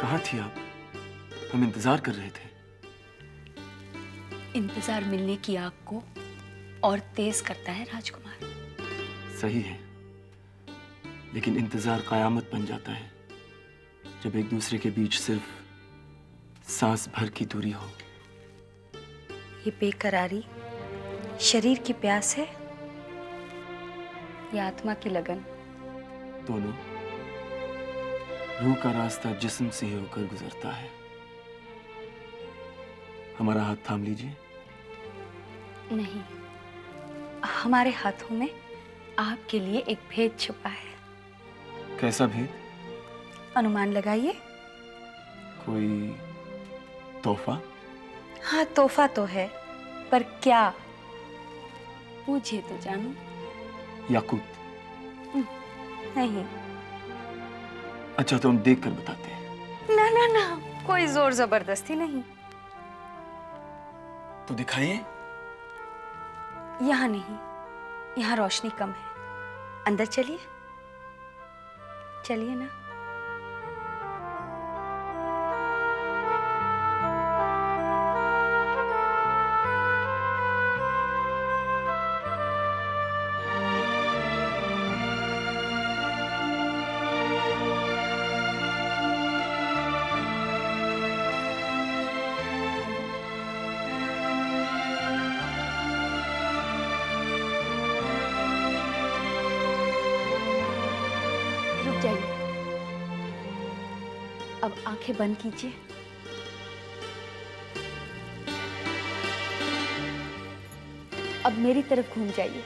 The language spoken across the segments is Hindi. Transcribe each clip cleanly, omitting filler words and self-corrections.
कहाँ थी आप? हम इंतजार कर रहे थे। इंतजार मिलने की आग को और तेज करता है राजकुमार। सही है, लेकिन इंतजार कयामत बन जाता है जब एक दूसरे के बीच सिर्फ सांस भर की दूरी हो। ये बेकरारी शरीर की प्यास है या आत्मा की लगन? दोनों। रूह का रास्ता जिस्म से ही होकर गुजरता है। हमारा हाथ थाम लीजिए। नहीं, हमारे हाथों में आपके लिए एक भेद छुपा है। कैसा भेद? अनुमान लगाइए। कोई तोहफा? हाँ, तोहफा तो है, पर क्या? पूछिए तो जानू। याकूत? नहीं। अच्छा, तो हम देख कर बताते हैं। ना ना ना, कोई जोर जबरदस्ती नहीं। तो दिखाइए। यहाँ नहीं, यहाँ रोशनी कम है। अंदर चलिए। चलिए ना। रुक जाइए। अब आंखें बंद कीजिए। अब मेरी तरफ घूम जाइए।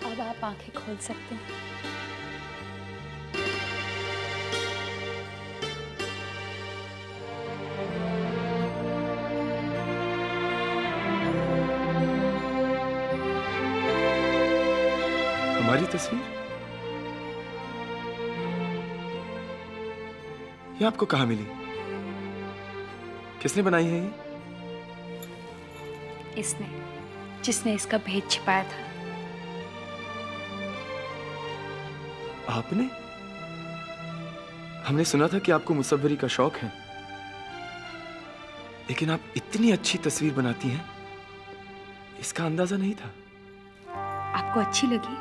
अब आप आंखें खोल सकते हैं। हमारी तस्वीर? ये आपको कहाँ मिली? किसने बनाई है ये? इसने, जिसने इसका भेद छिपाया था। आपने? हमने सुना था कि आपको मुसव्वरी का शौक है, लेकिन आप इतनी अच्छी तस्वीर बनाती हैं, इसका अंदाजा नहीं था। आपको अच्छी लगी?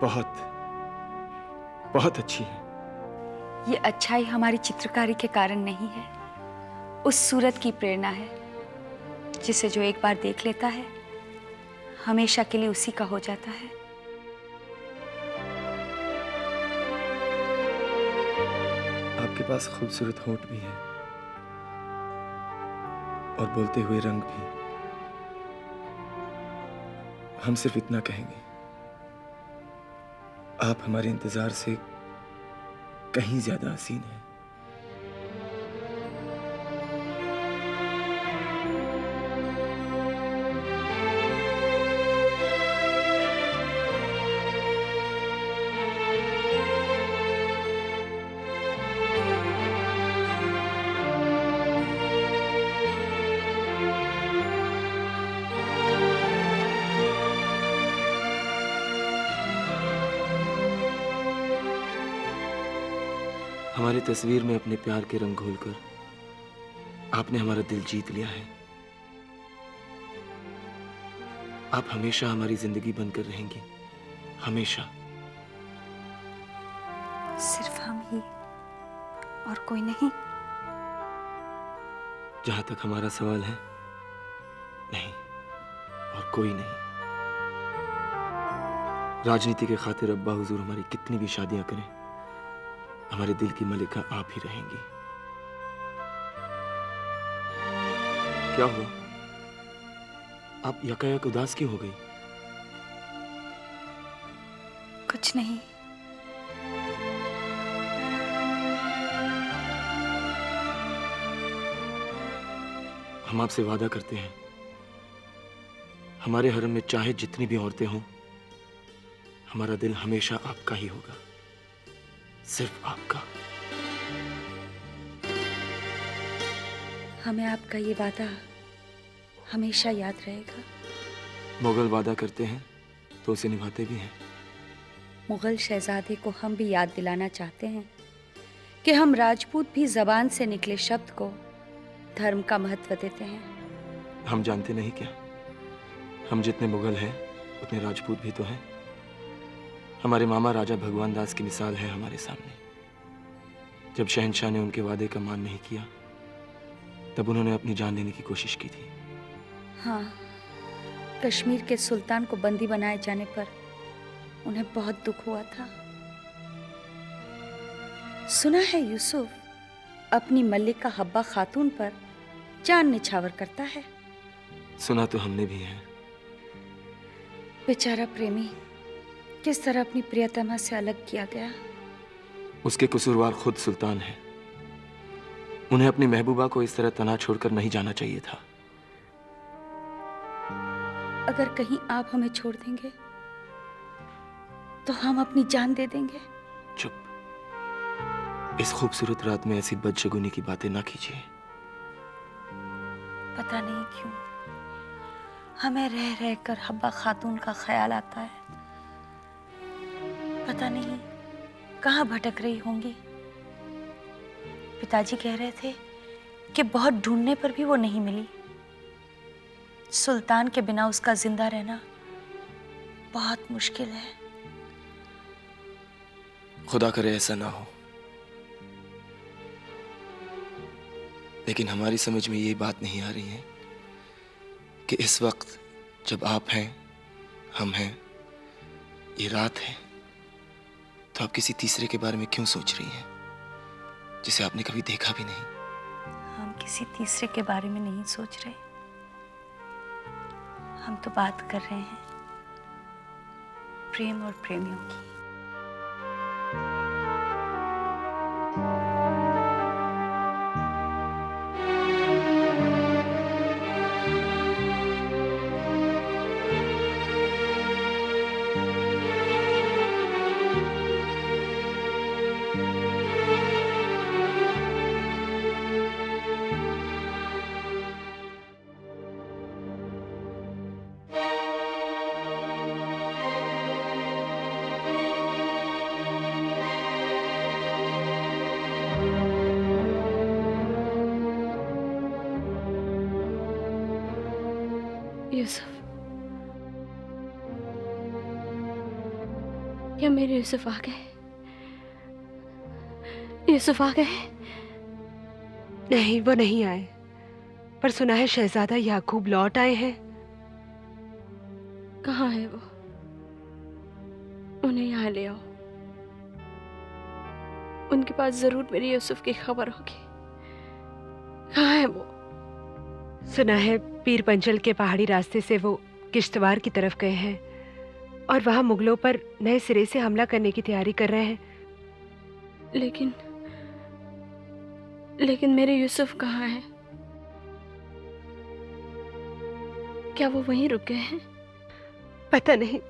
बहुत बहुत अच्छी है। ये अच्छाई हमारी चित्रकारी के कारण नहीं है, उस सूरत की प्रेरणा है जिसे जो एक बार देख लेता है हमेशा के लिए उसी का हो जाता है। आपके पास खूबसूरत होंठ भी है और बोलते हुए रंग भी। हम सिर्फ इतना कहेंगे, आप हमारे इंतजार से कहीं ज्यादा हसीन हैं। हमारी तस्वीर में अपने प्यार के रंग घोलकर आपने हमारा दिल जीत लिया है। आप हमेशा हमारी जिंदगी बनकर रहेंगी, हमेशा। सिर्फ हम ही और कोई नहीं? जहां तक हमारा सवाल है, नहीं, और कोई नहीं। राजनीति के खातिर अब्बा हुजूर हमारी कितनी भी शादियां करें, हमारे दिल की मलिका आप ही रहेंगी। क्या हुआ? आप यकायक उदास क्यों हो गई? कुछ नहीं। हम आपसे वादा करते हैं, हमारे हरम में चाहे जितनी भी औरतें हों, हमारा दिल हमेशा आपका ही होगा, सिर्फ आपका। हमें आपका ये वादा हमेशा याद रहेगा। मुगल वादा करते हैं तो उसे निभाते भी हैं। मुगल शहजादे को हम भी याद दिलाना चाहते हैं कि हम राजपूत भी जबान से निकले शब्द को धर्म का महत्व देते हैं। हम जानते नहीं क्या, हम जितने मुगल हैं उतने राजपूत भी तो हैं। हमारे मामा राजा भगवान दास की मिसाल है हमारे सामने। जब शहंशाह ने उनके वादे का मान नहीं किया तब उन्होंने अपनी जान लेने की कोशिश की थी। हाँ, कश्मीर के सुल्तान को बंदी बनाए जाने पर उन्हें बहुत दुख हुआ था। सुना है यूसुफ अपनी मल्लिका हब्बा खातून पर जान निछावर करता है। सुना तो हमने भी है। बेचारा प्रेमी किस तरह अपनी प्रियतमा से अलग किया गया। उसके कसूरवार खुद सुल्तान है। उन्हें अपनी महबूबा को इस तरह तना छोड़कर नहीं जाना चाहिए था। अगर कहीं आप हमें छोड़ देंगे तो हम अपनी जान दे देंगे। चुप। इस खूबसूरत रात में ऐसी बदशगुनी की बातें ना कीजिए। पता नहीं क्यों हमें रह रहकर हब्बा खातून का ख्याल आता है। पता नहीं कहाँ भटक रही होंगी। पिताजी कह रहे थे कि बहुत ढूंढने पर भी वो नहीं मिली। सुल्तान के बिना उसका जिंदा रहना बहुत मुश्किल है। खुदा करे ऐसा ना हो, लेकिन हमारी समझ में ये बात नहीं आ रही है कि इस वक्त जब आप हैं, हम हैं, ये रात है, तो आप किसी तीसरे के बारे में क्यों सोच रही हैं जिसे आपने कभी देखा भी नहीं। हम किसी तीसरे के बारे में नहीं सोच रहे। हम तो बात कर रहे हैं प्रेम और प्रेमियों की। यूसुफ, क्या मेरे यूसुफ आ गए? यूसुफ आ गए? नहीं, वो नहीं आए, पर सुना है शहजादा याकूब लौट आए हैं। कहाँ है वो? उन्हें यहाँ ले आओ। उनके पास जरूर मेरे यूसुफ की खबर होगी। कहाँ है वो? सुना है पीर पंजल के पहाड़ी रास्ते से वो किश्तवाड़ की तरफ गए हैं और वहां मुगलों पर नए सिरे से हमला करने की तैयारी कर रहे हैं। लेकिन मेरे यूसुफ कहाँ हैं? क्या वो वहीं रुक गए हैं? पता नहीं,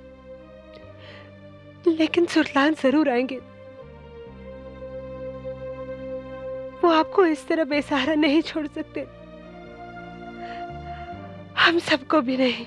लेकिन सुल्तान जरूर आएंगे। वो आपको इस तरह बेसहारा नहीं छोड़ सकते, हम सबको भी नहीं।